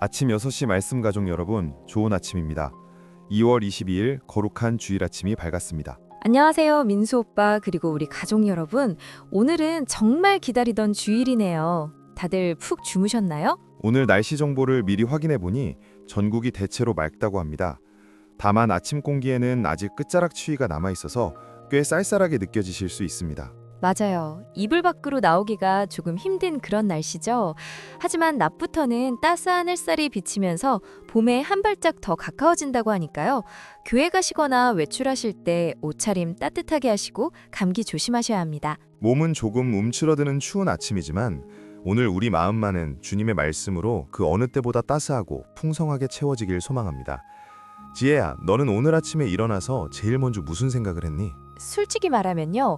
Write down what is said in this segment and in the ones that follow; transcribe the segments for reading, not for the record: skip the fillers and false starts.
아침 6시 말씀 가족 여러분, 좋은 아침입니다. 2월 22일 거룩한 주일 아침이 밝았습니다. 안녕하세요, 민수 오빠 그리고 우리 가족 여러분. 오늘은 정말 기다리던 주일이네요. 다들 푹 주무셨나요? 오늘 날씨 정보를 미리 확인해 보니 전국이 대체로 맑다고 합니다. 다만 아침 공기에는 아직 끝자락 추위가 남아 있어서 꽤 쌀쌀하게 느껴지실 수 있습니다. 맞아요. 이불 밖으로 나오기가 조금 힘든 그런 날씨죠. 하지만 낮부터는 따스한 햇살이 비치면서 봄에 한 발짝 더 가까워진다고 하니까요. 교회 가시거나 외출하실 때 옷차림 따뜻하게 하시고 감기 조심하셔야 합니다. 몸은 조금 움츠러드는 추운 아침이지만 오늘 우리 마음만은 주님의 말씀으로 그 어느 때보다 따스하고 풍성하게 채워지길 소망합니다. 지혜야, 너는 오늘 아침에 일어나서 제일 먼저 무슨 생각을 했니? 솔직히 말하면요.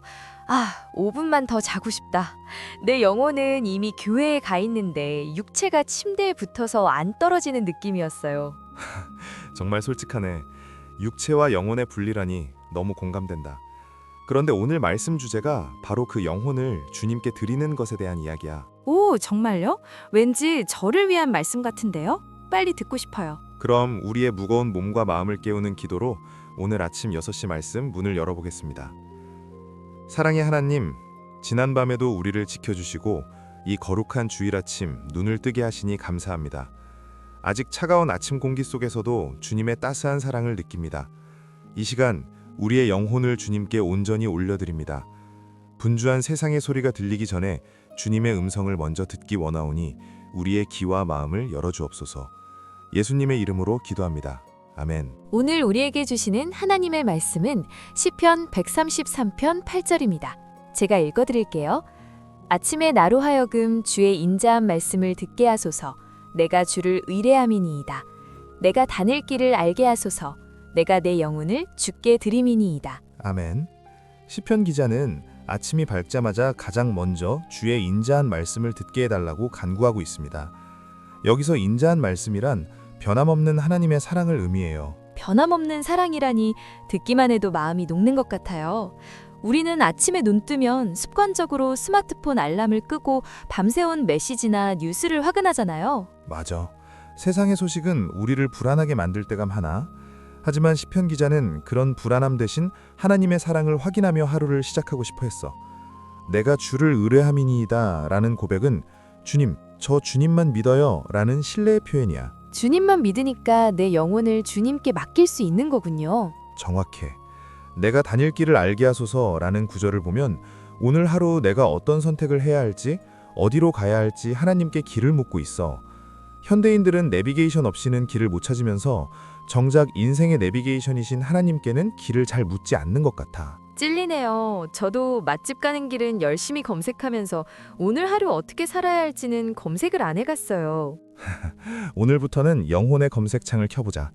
5분만 더 자고 싶다. 내 영혼은 이미 교회에 가 있는데 육체가 침대에 붙어서 안 떨어지는 느낌이었어요. 정말 솔직하네. 육체와 영혼의 분리라니 너무 공감된다. 그런데 오늘 말씀 주제가 바로 그 영혼을 주님께 드리는 것에 대한 이야기야. 오, 정말요? 왠지 저를 위한 말씀 같은데요? 빨리 듣고 싶어요. 그럼 우리의 무거운 몸과 마음을 깨우는 기도로 오늘 아침 6시 말씀 문을 열어보겠습니다. 사랑의 하나님, 지난밤에도 우리를 지켜주시고 이 거룩한 주일 아침 눈을 뜨게 하시니 감사합니다. 아직 차가운 아침 공기 속에서도 주님의 따스한 사랑을 느낍니다. 이 시간 우리의 영혼을 주님께 온전히 올려드립니다. 분주한 세상의 소리가 들리기 전에 주님의 음성을 먼저 듣기 원하오니 우리의 귀와 마음을 열어주옵소서. 예수님의 이름으로 기도합니다. 아멘. 오늘 우리에게 주시는 하나님의 말씀은 시편 133편 8절입니다. 제가 읽어드릴게요. 아침에 나로 하여금 주의 인자한 말씀을 듣게 하소서. 내가 주를 의뢰함이니이다. 내가 다닐 길을 알게 하소서. 내가 내 영혼을 주께 드림이니이다. 아멘. 시편 기자는 아침이 밝자마자 가장 먼저 주의 인자한 말씀을 듣게 해달라고 간구하고 있습니다. 여기서 인자한 말씀이란 변함없는 하나님의 사랑을 의미해요. 변함없는 사랑이라니 듣기만 해도 마음이 녹는 것 같아요. 우리는 아침에 눈 뜨면 습관적으로 스마트폰 알람을 끄고 밤새운 메시지나 뉴스를 확인하잖아요. 맞아. 세상의 소식은 우리를 불안하게 만들 때가 많아. 하지만 시편 기자는 그런 불안함 대신 하나님의 사랑을 확인하며 하루를 시작하고 싶어 했어. 내가 주를 의뢰함이니이다 라는 고백은 주님, 저 주님만 믿어요 라는 신뢰의 표현이야. 주님만 믿으니까 내 영혼을 주님께 맡길 수 있는 거군요. 정확해. 내가 다닐 길을 알게 하소서 라는 구절을 보면 오늘 하루 내가 어떤 선택을 해야 할지, 어디로 가야 할지 하나님께 길을 묻고 있어. 현대인들은 내비게이션 없이는 길을 못 찾으면서 정작 인생의 내비게이션이신 하나님께는 길을 잘 묻지 않는 것 같아. 찔리네요. 저도 맛집 가는 길은 열심히 검색하면서 오늘 하루 어떻게 살아야 할지는 검색을 안 해갔어요. 오늘부터는 영혼의 검색창을 켜보자.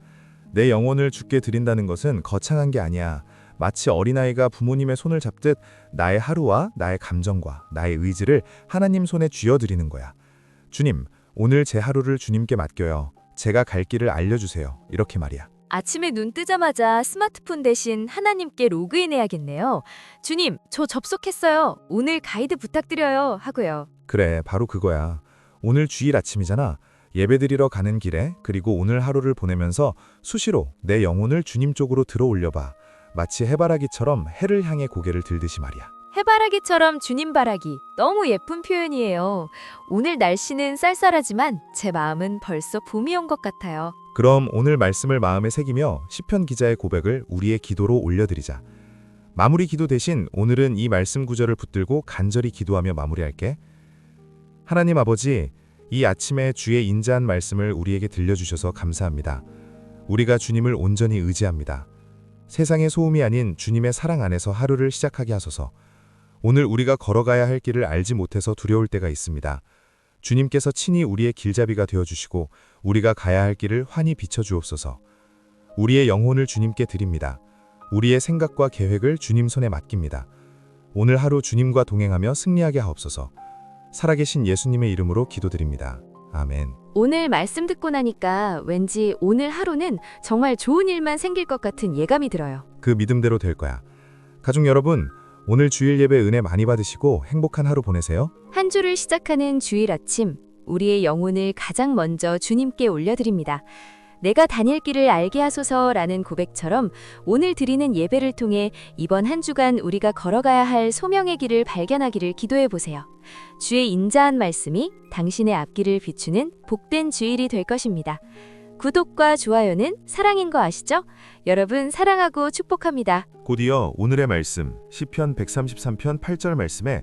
내 영혼을 주께 드린다는 것은 거창한 게 아니야. 마치 어린아이가 부모님의 손을 잡듯 나의 하루와 나의 감정과 나의 의지를 하나님 손에 쥐어드리는 거야. 주님, 오늘 제 하루를 주님께 맡겨요. 제가 갈 길을 알려주세요. 이렇게 말이야. 아침에 눈 뜨자마자 스마트폰 대신 하나님께 로그인해야겠네요. 주님, 저 접속했어요. 오늘 가이드 부탁드려요. 하고요. 그래, 바로 그거야. 오늘 주일 아침이잖아. 예배드리러 가는 길에 그리고 오늘 하루를 보내면서 수시로 내 영혼을 주님 쪽으로 들어 올려봐. 마치 해바라기처럼 해를 향해 고개를 들듯이 말이야. 해바라기처럼 주님 바라기. 너무 예쁜 표현이에요. 오늘 날씨는 쌀쌀하지만 제 마음은 벌써 봄이 온 것 같아요. 그럼 오늘 말씀을 마음에 새기며 시편 기자의 고백을 우리의 기도로 올려드리자. 마무리 기도 대신 오늘은 이 말씀 구절을 붙들고 간절히 기도하며 마무리할게. 하나님 아버지, 이 아침에 주의 인자한 말씀을 우리에게 들려주셔서 감사합니다. 우리가 주님을 온전히 의지합니다. 세상의 소음이 아닌 주님의 사랑 안에서 하루를 시작하게 하소서. 오늘 우리가 걸어가야 할 길을 알지 못해서 두려울 때가 있습니다. 주님께서 친히 우리의 길잡이가 되어주시고 우리가 가야 할 길을 환히 비춰주옵소서. 우리의 영혼을 주님께 드립니다. 우리의 생각과 계획을 주님 손에 맡깁니다. 오늘 하루 주님과 동행하며 승리하게 하옵소서. 살아계신 예수님의 이름으로 기도드립니다. 아멘. 오늘 말씀 듣고 나니까 왠지 오늘 하루는 정말 좋은 일만 생길 것 같은 예감이 들어요. 그 믿음대로 될 거야. 가족 여러분, 오늘 주일 예배 은혜 많이 받으시고 행복한 하루 보내세요. 한 주를 시작하는 주일 아침, 우리의 영혼을 가장 먼저 주님께 올려드립니다. 내가 다닐 길을 알게 하소서라는 고백처럼 오늘 드리는 예배를 통해 이번 한 주간 우리가 걸어가야 할 소명의 길을 발견하기를 기도해 보세요. 주의 인자한 말씀이 당신의 앞길을 비추는 복된 주일이 될 것입니다. 구독과 좋아요는 사랑인 거 아시죠? 여러분 사랑하고 축복합니다. 곧이어 오늘의 말씀 시편 133편 8절 말씀에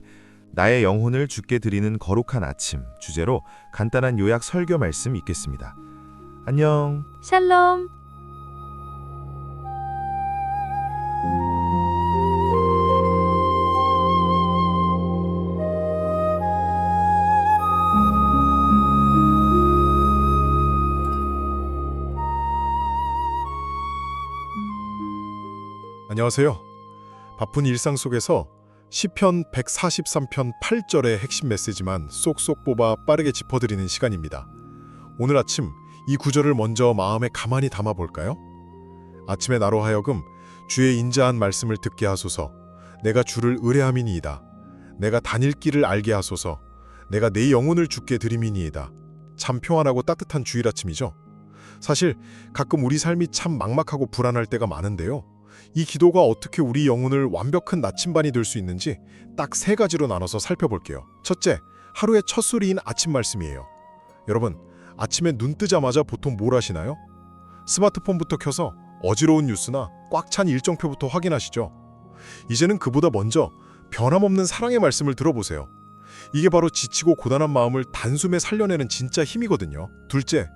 나의 영혼을 주께 드리는 거룩한 아침 주제로 간단한 요약 설교 말씀 읽겠습니다. 안녕. 샬롬. 안녕하세요. 바쁜 일상 속에서 시편 143편 8절의 핵심 메시지만 쏙쏙 뽑아 빠르게 짚어드리는 시간입니다. 오늘 아침 이 구절을 먼저 마음에 가만히 담아볼까요? 아침에 나로 하여금 주의 인자한 말씀을 듣게 하소서. 내가 주를 의뢰함이니이다. 내가 다닐 길을 알게 하소서. 내가 내 영혼을 주께 드림이니이다. 참 평안하고 따뜻한 주일 아침이죠. 사실 가끔 우리 삶이 참 막막하고 불안할 때가 많은데요. 이 기도가 어떻게 우리 영혼을 완벽한 나침반이 될 수 있는지 딱 3가지로 나눠서 살펴볼게요. 첫째, 하루의 첫 소리인 아침 말씀이에요. 여러분, 아침에 눈 뜨자마자 보통 뭘 하시나요? 스마트폰부터 켜서 어지러운 뉴스나 꽉 찬 일정표부터 확인하시죠. 이제는 그보다 먼저 변함없는 사랑의 말씀을 들어보세요. 이게 바로 지치고 고단한 마음을 단숨에 살려내는 진짜 힘이거든요. 둘째,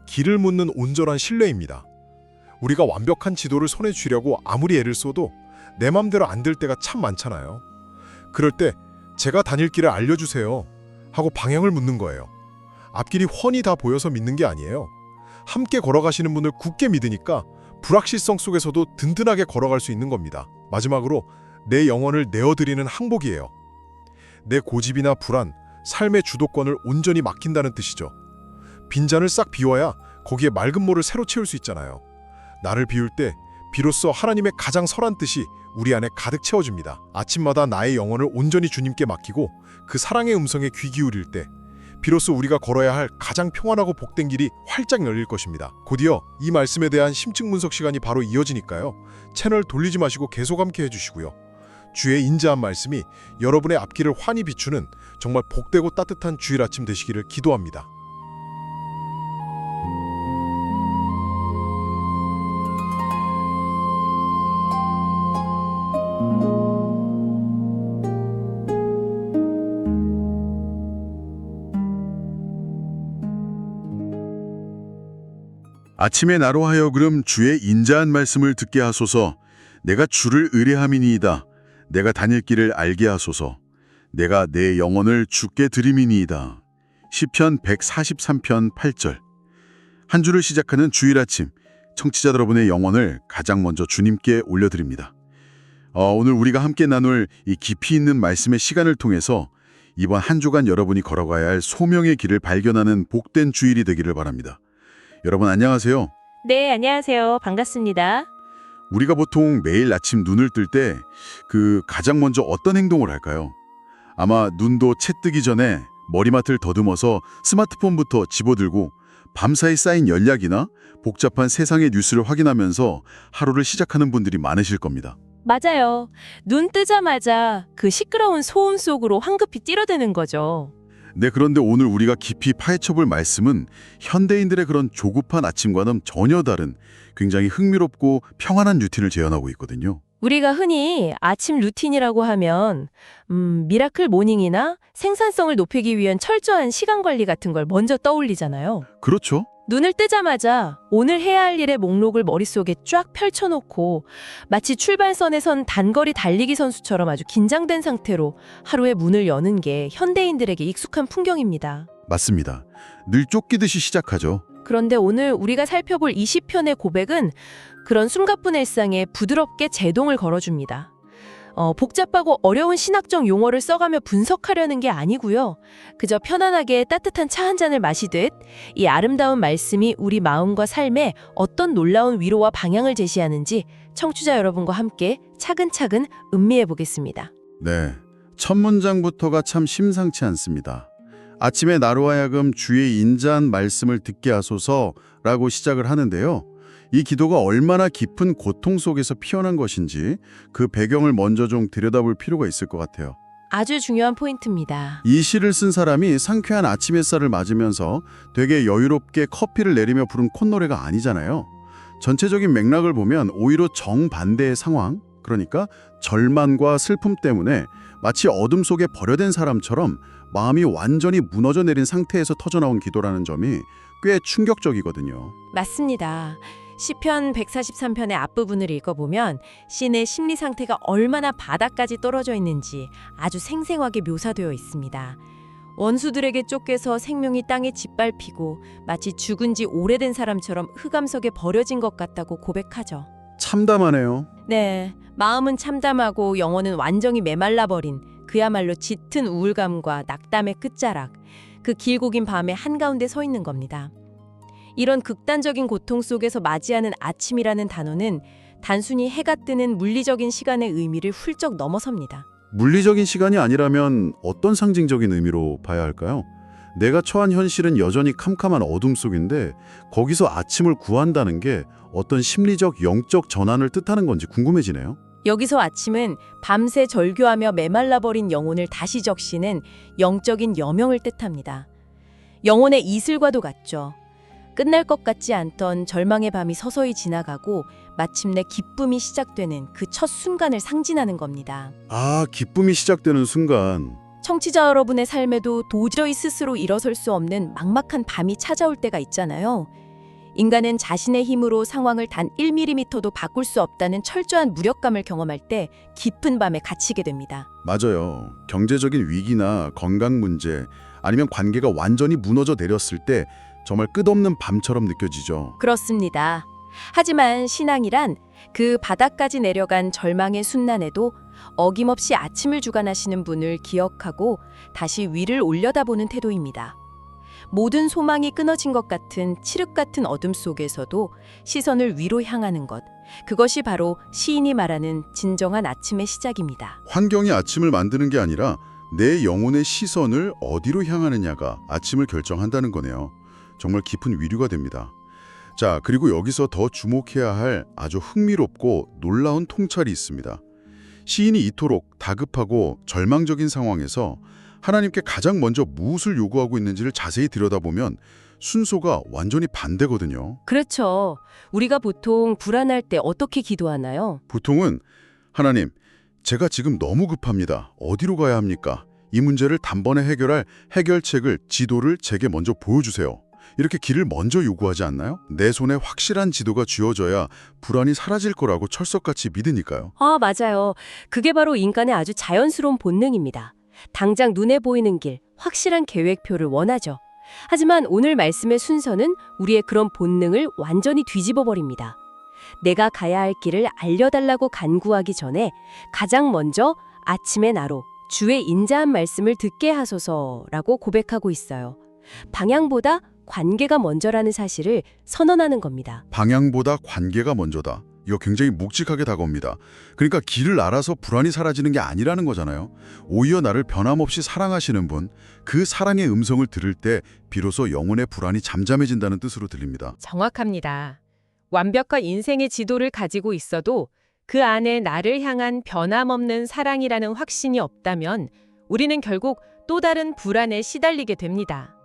길을 묻는 온전한 신뢰입니다. 우리가 완벽한 지도를 손에 쥐려고 아무리 애를 써도 내 맘대로 안 될 때가 참 많잖아요. 그럴 때 제가 다닐 길을 알려주세요 하고 방향을 묻는 거예요. 앞길이 훤히 다 보여서 믿는 게 아니에요. 함께 걸어가시는 분을 굳게 믿으니까 불확실성 속에서도 든든하게 걸어갈 수 있는 겁니다. 마지막으로 내 영혼을 내어드리는 항복이에요. 내 고집이나 불안, 삶의 주도권을 온전히 맡긴다는 뜻이죠. 빈잔을 싹 비워야 거기에 맑은 물을 새로 채울 수 있잖아요. 나를 비울 때 비로소 하나님의 가장 선한 뜻이 우리 안에 가득 채워집니다. 아침마다 나의 영혼을 온전히 주님께 맡기고 그 사랑의 음성에 귀 기울일 때 비로소 우리가 걸어야 할 가장 평안하고 복된 길이 활짝 열릴 것입니다. 곧이어 이 말씀에 대한 심층 분석 시간이 바로 이어지니까요. 채널 돌리지 마시고 계속 함께 해주시고요. 주의 인자한 말씀이 여러분의 앞길을 환히 비추는 정말 복되고 따뜻한 주일 아침 되시기를 기도합니다. 아침에 나로 하여금 주의 인자한 말씀을 듣게 하소서. 내가 주를 의뢰함이니이다. 내가 다닐 길을 알게 하소서. 내가 내 영혼을 주께 드림이니이다. 시편 143편 8절. 한 주를 시작하는 주일 아침, 청취자 여러분의 영혼을 가장 먼저 주님께 올려드립니다. 오늘 우리가 함께 나눌 이 깊이 있는 말씀의 시간을 통해서 이번 한 주간 여러분이 걸어가야 할 소명의 길을 발견하는 복된 주일이 되기를 바랍니다. 여러분 안녕하세요. 네, 안녕하세요. 반갑습니다. 우리가 보통 매일 아침 눈을 뜰 때 가장 먼저 어떤 행동을 할까요? 아마 눈도 채 뜨기 전에 머리맡을 더듬어서 스마트폰부터 집어들고 밤사이 쌓인 연락이나 복잡한 세상의 뉴스를 확인하면서 하루를 시작하는 분들이 많으실 겁니다. 맞아요. 눈 뜨자마자 그 시끄러운 소음 속으로 황급히 뛰어드는 거죠. 네, 그런데 오늘 우리가 깊이 파헤쳐볼 말씀은 현대인들의 그런 조급한 아침과는 전혀 다른 굉장히 흥미롭고 평안한 루틴을 재현하고 있거든요. 우리가 흔히 아침 루틴이라고 하면 미라클 모닝이나 생산성을 높이기 위한 철저한 시간 관리 같은 걸 먼저 떠올리잖아요. 그렇죠. 눈을 뜨자마자 오늘 해야 할 일의 목록을 머릿속에 쫙 펼쳐놓고 마치 출발선에 선 단거리 달리기 선수처럼 아주 긴장된 상태로 하루의 문을 여는 게 현대인들에게 익숙한 풍경입니다. 맞습니다. 늘 쫓기듯이 시작하죠. 그런데 오늘 우리가 살펴볼 20편의 고백은 그런 숨가쁜 일상에 부드럽게 제동을 걸어줍니다. 복잡하고 어려운 신학적 용어를 써가며 분석하려는 게 아니고요. 그저 편안하게 따뜻한 차 한 잔을 마시듯 이 아름다운 말씀이 우리 마음과 삶에 어떤 놀라운 위로와 방향을 제시하는지 청취자 여러분과 함께 차근차근 음미해 보겠습니다. 네, 첫 문장부터가 참 심상치 않습니다. 아침에 나로 하여금 주의 인자한 말씀을 듣게 하소서라고 시작을 하는데요. 이 기도가 얼마나 깊은 고통 속에서 피어난 것인지 그 배경을 먼저 좀 들여다볼 필요가 있을 것 같아요. 아주 중요한 포인트입니다. 이 시를 쓴 사람이 상쾌한 아침 햇살을 맞으면서 되게 여유롭게 커피를 내리며 부른 콧노래가 아니잖아요. 전체적인 맥락을 보면 오히려 정반대의 상황, 그러니까 절망과 슬픔 때문에 마치 어둠 속에 버려진 사람처럼 마음이 완전히 무너져 내린 상태에서 터져나온 기도라는 점이 꽤 충격적이거든요. 맞습니다. 시편 143편의 앞부분을 읽어보면 시인의 심리 상태가 얼마나 바닥까지 떨어져 있는지 아주 생생하게 묘사되어 있습니다. 원수들에게 쫓겨서 생명이 땅에 짓밟히고 마치 죽은 지 오래된 사람처럼 흑암석에 버려진 것 같다고 고백하죠. 참담하네요. 네, 마음은 참담하고 영혼은 완전히 메말라버린 그야말로 짙은 우울감과 낙담의 끝자락, 그 길고 긴 밤의 한가운데 서 있는 겁니다. 이런 극단적인 고통 속에서 맞이하는 아침이라는 단어는 단순히 해가 뜨는 물리적인 시간의 의미를 훌쩍 넘어섭니다. 물리적인 시간이 아니라면 어떤 상징적인 의미로 봐야 할까요? 내가 처한 현실은 여전히 캄캄한 어둠 속인데 거기서 아침을 구한다는 게 어떤 심리적, 영적 전환을 뜻하는 건지 궁금해지네요. 여기서 아침은 밤새 절규하며 메말라버린 영혼을 다시 적시는 영적인 여명을 뜻합니다. 영혼의 이슬과도 같죠. 끝날 것 같지 않던 절망의 밤이 서서히 지나가고 마침내 기쁨이 시작되는 그 첫 순간을 상징하는 겁니다. 아, 기쁨이 시작되는 순간. 청취자 여러분의 삶에도 도저히 스스로 일어설 수 없는 막막한 밤이 찾아올 때가 있잖아요. 인간은 자신의 힘으로 상황을 단 1mm도 바꿀 수 없다는 철저한 무력감을 경험할 때 깊은 밤에 갇히게 됩니다. 맞아요. 경제적인 위기나 건강 문제 아니면 관계가 완전히 무너져 내렸을 때 정말 끝없는 밤처럼 느껴지죠. 그렇습니다. 하지만 신앙이란 그 바닥까지 내려간 절망의 순간에도 어김없이 아침을 주관하시는 분을 기억하고 다시 위를 올려다보는 태도입니다. 모든 소망이 끊어진 것 같은 칠흑 같은 어둠 속에서도 시선을 위로 향하는 것, 그것이 바로 시인이 말하는 진정한 아침의 시작입니다. 환경이 아침을 만드는 게 아니라 내 영혼의 시선을 어디로 향하느냐가 아침을 결정한다는 거네요. 정말 깊은 위로가 됩니다. 자, 그리고 여기서 더 주목해야 할 아주 흥미롭고 놀라운 통찰이 있습니다. 시인이 이토록 다급하고 절망적인 상황에서 하나님께 가장 먼저 무엇을 요구하고 있는지를 자세히 들여다보면 순서가 완전히 반대거든요. 그렇죠. 우리가 보통 불안할 때 어떻게 기도하나요? 보통은 하나님, 제가 지금 너무 급합니다. 어디로 가야 합니까? 이 문제를 단번에 해결할 해결책을, 지도를 제게 먼저 보여주세요. 이렇게 길을 먼저 요구하지 않나요? 내 손에 확실한 지도가 쥐어져야 불안이 사라질 거라고 철석같이 믿으니까요. 맞아요. 그게 바로 인간의 아주 자연스러운 본능입니다. 당장 눈에 보이는 길, 확실한 계획표를 원하죠. 하지만 오늘 말씀의 순서는 우리의 그런 본능을 완전히 뒤집어 버립니다. 내가 가야 할 길을 알려달라고 간구하기 전에 가장 먼저 아침의 나로 주의 인자한 말씀을 듣게 하소서라고 고백하고 있어요. 방향보다 관계가 먼저라는 사실을 선언하는 겁니다. 방향보다 관계가 먼저다. 이거 굉장히 묵직하게 다가옵니다. 그러니까 길을 알아서 불안이 사라지는 게 아니라는 거잖아요. 오히려 나를 변함없이 사랑하시는 분, 그 사랑의 음성을 들을 때 비로소 영혼의 불안이 잠잠해진다는 뜻으로 들립니다. 정확합니다. 완벽한 인생의 지도를 가지고 있어도 그 안에 나를 향한 변함없는 사랑이라는 확신이 없다면 우리는 결국 또 다른 불안에 시달리게 됩니다.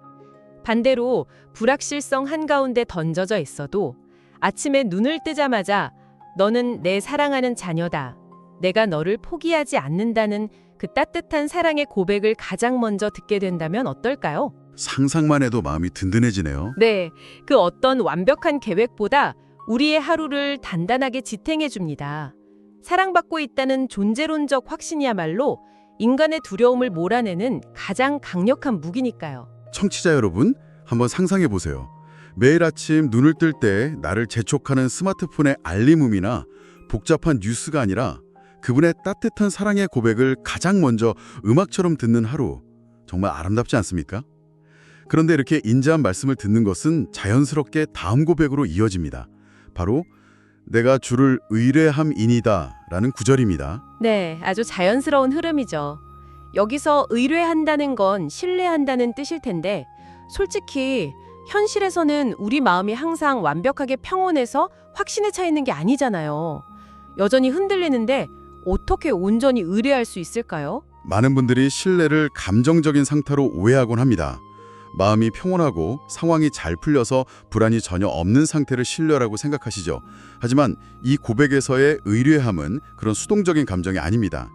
반대로 불확실성 한가운데 던져져 있어도 아침에 눈을 뜨자마자 너는 내 사랑하는 자녀다. 내가 너를 포기하지 않는다는 그 따뜻한 사랑의 고백을 가장 먼저 듣게 된다면 어떨까요? 상상만 해도 마음이 든든해지네요. 네, 그 어떤 완벽한 계획보다 우리의 하루를 단단하게 지탱해 줍니다. 사랑받고 있다는 존재론적 확신이야말로 인간의 두려움을 몰아내는 가장 강력한 무기니까요. 청취자 여러분, 한번 상상해 보세요. 매일 아침 눈을 뜰 때 나를 재촉하는 스마트폰의 알림음이나 복잡한 뉴스가 아니라 그분의 따뜻한 사랑의 고백을 가장 먼저 음악처럼 듣는 하루, 정말 아름답지 않습니까? 그런데 이렇게 인자한 말씀을 듣는 것은 자연스럽게 다음 고백으로 이어집니다. 바로 내가 주를 의뢰함이니다 라는 구절입니다. 네, 아주 자연스러운 흐름이죠. 여기서 의뢰한다는 건 신뢰한다는 뜻일 텐데 솔직히 현실에서는 우리 마음이 항상 완벽하게 평온해서 확신에 차 있는 게 아니잖아요. 여전히 흔들리는데 어떻게 온전히 의뢰할 수 있을까요? 많은 분들이 신뢰를 감정적인 상태로 오해하곤 합니다. 마음이 평온하고 상황이 잘 풀려서 불안이 전혀 없는 상태를 신뢰라고 생각하시죠. 하지만 이 고백에서의 의뢰함은 그런 수동적인 감정이 아닙니다.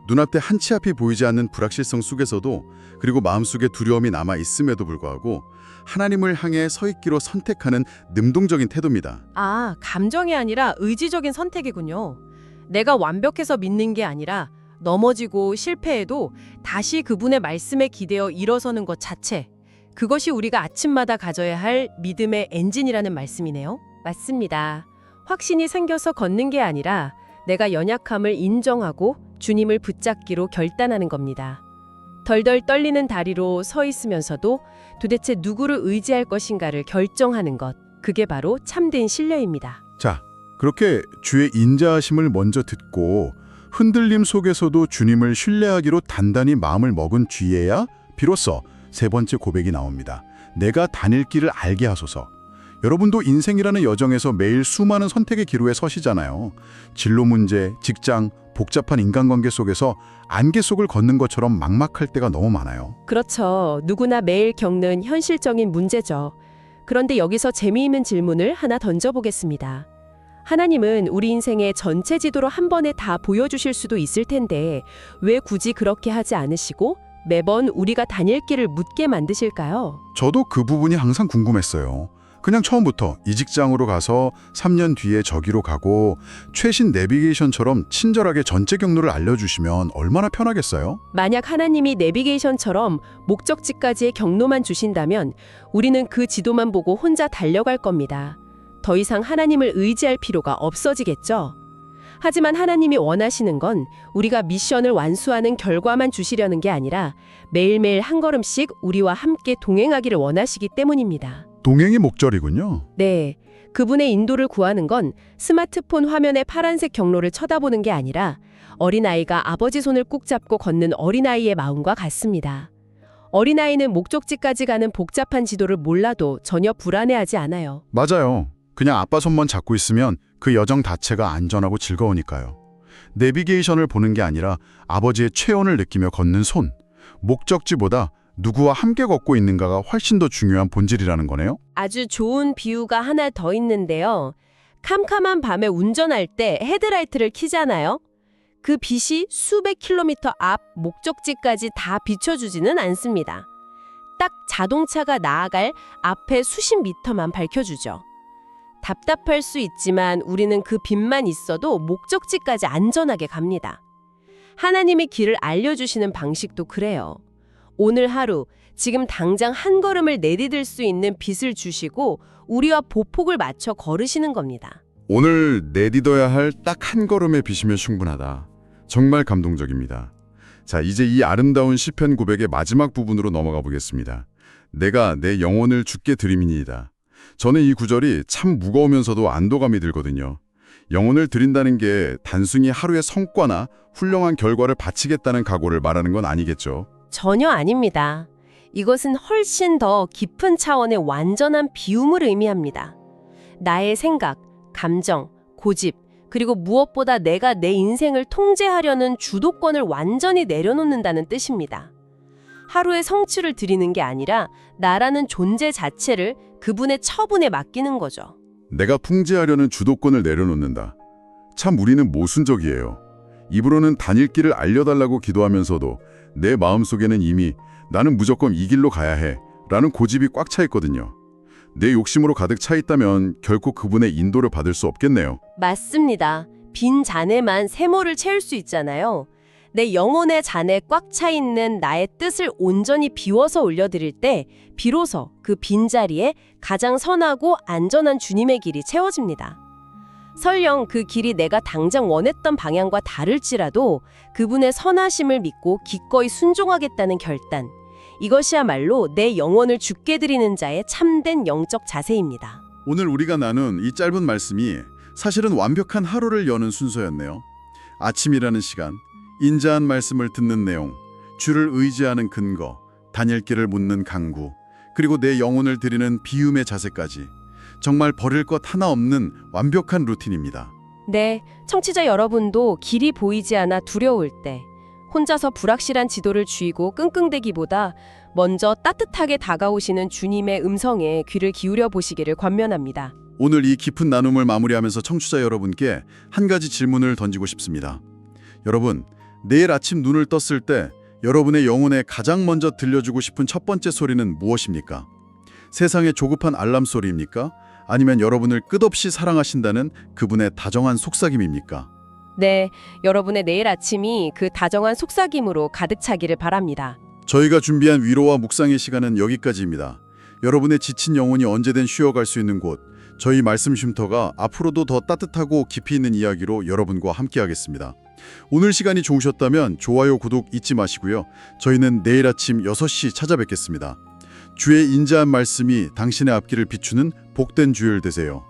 눈앞에 한 치 앞이 보이지 않는 불확실성 속에서도 그리고 마음속에 두려움이 남아 있음에도 불구하고 하나님을 향해 서 있기로 선택하는 능동적인 태도입니다. 아, 감정이 아니라 의지적인 선택이군요. 내가 완벽해서 믿는 게 아니라 넘어지고 실패해도 다시 그분의 말씀에 기대어 일어서는 것 자체. 그것이 우리가 아침마다 가져야 할 믿음의 엔진이라는 말씀이네요. 맞습니다. 확신이 생겨서 걷는 게 아니라 내가 연약함을 인정하고 주님을 붙잡기로 결단하는 겁니다. 덜덜 떨리는 다리로 서 있으면서도 도대체 누구를 의지할 것인가를 결정하는 것. 그게 바로 참된 신뢰입니다. 자, 그렇게 주의 인자하심을 먼저 듣고 흔들림 속에서도 주님을 신뢰하기로 단단히 마음을 먹은 뒤에야 비로소 세 번째 고백이 나옵니다. 내가 다닐 길을 알게 하소서. 여러분도 인생이라는 여정에서 매일 수많은 선택의 기로에 서시잖아요. 진로 문제, 직장, 복잡한 인간관계 속에서 안개 속을 걷는 것처럼 막막할 때가 너무 많아요. 그렇죠. 누구나 매일 겪는 현실적인 문제죠. 그런데 여기서 재미있는 질문을 하나 던져보겠습니다. 하나님은 우리 인생의 전체 지도로 한 번에 다 보여주실 수도 있을 텐데 왜 굳이 그렇게 하지 않으시고 매번 우리가 다닐 길을 묻게 만드실까요? 저도 그 부분이 항상 궁금했어요. 그냥 처음부터 이 직장으로 가서 3년 뒤에 저기로 가고 최신 내비게이션처럼 친절하게 전체 경로를 알려주시면 얼마나 편하겠어요? 만약 하나님이 내비게이션처럼 목적지까지의 경로만 주신다면 우리는 그 지도만 보고 혼자 달려갈 겁니다. 더 이상 하나님을 의지할 필요가 없어지겠죠. 하지만 하나님이 원하시는 건 우리가 미션을 완수하는 결과만 주시려는 게 아니라 매일매일 한 걸음씩 우리와 함께 동행하기를 원하시기 때문입니다. 동행이 목적이군요. 네, 그분의 인도를 구하는 건 스마트폰 화면의 파란색 경로를 쳐다보는 게 아니라 어린아이가 아버지 손을 꾹 잡고 걷는 어린아이의 마음과 같습니다. 어린아이는 목적지까지 가는 복잡한 지도를 몰라도 전혀 불안해하지 않아요. 맞아요. 그냥 아빠 손만 잡고 있으면 그 여정 자체가 안전하고 즐거우니까요. 내비게이션을 보는 게 아니라 아버지의 체온을 느끼며 걷는 손. 목적지보다 누구와 함께 걷고 있는가가 훨씬 더 중요한 본질이라는 거네요. 아주 좋은 비유가 하나 더 있는데요. 캄캄한 밤에 운전할 때 헤드라이트를 켜잖아요. 그 빛이 수백 킬로미터 앞 목적지까지 다 비춰주지는 않습니다. 딱 자동차가 나아갈 앞에 수십 미터만 밝혀주죠. 답답할 수 있지만 우리는 그 빛만 있어도 목적지까지 안전하게 갑니다. 하나님의 길을 알려주시는 방식도 그래요. 오늘 하루, 지금 당장 한 걸음을 내디딜 수 있는 빛을 주시고 우리와 보폭을 맞춰 걸으시는 겁니다. 오늘 내딛어야 할 딱 한 걸음의 빛이면 충분하다. 정말 감동적입니다. 자, 이제 이 아름다운 시편 고백의 마지막 부분으로 넘어가 보겠습니다. 내가 내 영혼을 주께 드림이니이다. 저는 이 구절이 참 무거우면서도 안도감이 들거든요. 영혼을 드린다는 게 단순히 하루의 성과나 훌륭한 결과를 바치겠다는 각오를 말하는 건 아니겠죠. 전혀 아닙니다. 이것은 훨씬 더 깊은 차원의 완전한 비움을 의미합니다. 나의 생각, 감정, 고집, 그리고 무엇보다 내가 내 인생을 통제하려는 주도권을 완전히 내려놓는다는 뜻입니다. 하루의 성취를 드리는 게 아니라 나라는 존재 자체를 그분의 처분에 맡기는 거죠. 내가 풍지하려는 주도권을 내려놓는다. 참 우리는 모순적이에요. 입으로는 다닐 길을 알려달라고 기도하면서도 내 마음속에는 이미 나는 무조건 이 길로 가야 해 라는 고집이 꽉 차 있거든요. 내 욕심으로 가득 차 있다면 결코 그분의 인도를 받을 수 없겠네요. 맞습니다. 빈 잔에만 세모를 채울 수 있잖아요. 내 영혼의 잔에 꽉 차 있는 나의 뜻을 온전히 비워서 올려드릴 때 비로소 그 빈자리에 가장 선하고 안전한 주님의 길이 채워집니다. 설령 그 길이 내가 당장 원했던 방향과 다를지라도 그분의 선하심을 믿고 기꺼이 순종하겠다는 결단. 이것이야말로 내 영혼을 주께 드리는 자의 참된 영적 자세입니다. 오늘 우리가 나눈 이 짧은 말씀이 사실은 완벽한 하루를 여는 순서였네요. 아침이라는 시간, 인자한 말씀을 듣는 내용, 주를 의지하는 근거, 다닐 길을 묻는 강구, 그리고 내 영혼을 드리는 비움의 자세까지 정말 버릴 것 하나 없는 완벽한 루틴입니다. 네, 청취자 여러분도 길이 보이지 않아 두려울 때 혼자서 불확실한 지도를 쥐고 끙끙대기보다 먼저 따뜻하게 다가오시는 주님의 음성에 귀를 기울여 보시기를 권면합니다. 오늘 이 깊은 나눔을 마무리하면서 청취자 여러분께 한 가지 질문을 던지고 싶습니다. 여러분, 내일 아침 눈을 떴을 때 여러분의 영혼에 가장 먼저 들려주고 싶은 첫 번째 소리는 무엇입니까? 세상의 조급한 알람 소리입니까? 아니면 여러분을 끝없이 사랑하신다는 그분의 다정한 속삭임입니까? 네, 여러분의 내일 아침이 그 다정한 속삭임으로 가득 차기를 바랍니다. 저희가 준비한 위로와 묵상의 시간은 여기까지입니다. 여러분의 지친 영혼이 언제든 쉬어갈 수 있는 곳, 저희 말씀 쉼터가 앞으로도 더 따뜻하고 깊이 있는 이야기로 여러분과 함께하겠습니다. 오늘 시간이 좋으셨다면 좋아요, 구독 잊지 마시고요. 저희는 내일 아침 6시 찾아뵙겠습니다. 주의 인자한 말씀이 당신의 앞길을 비추는 복된 주일 되세요.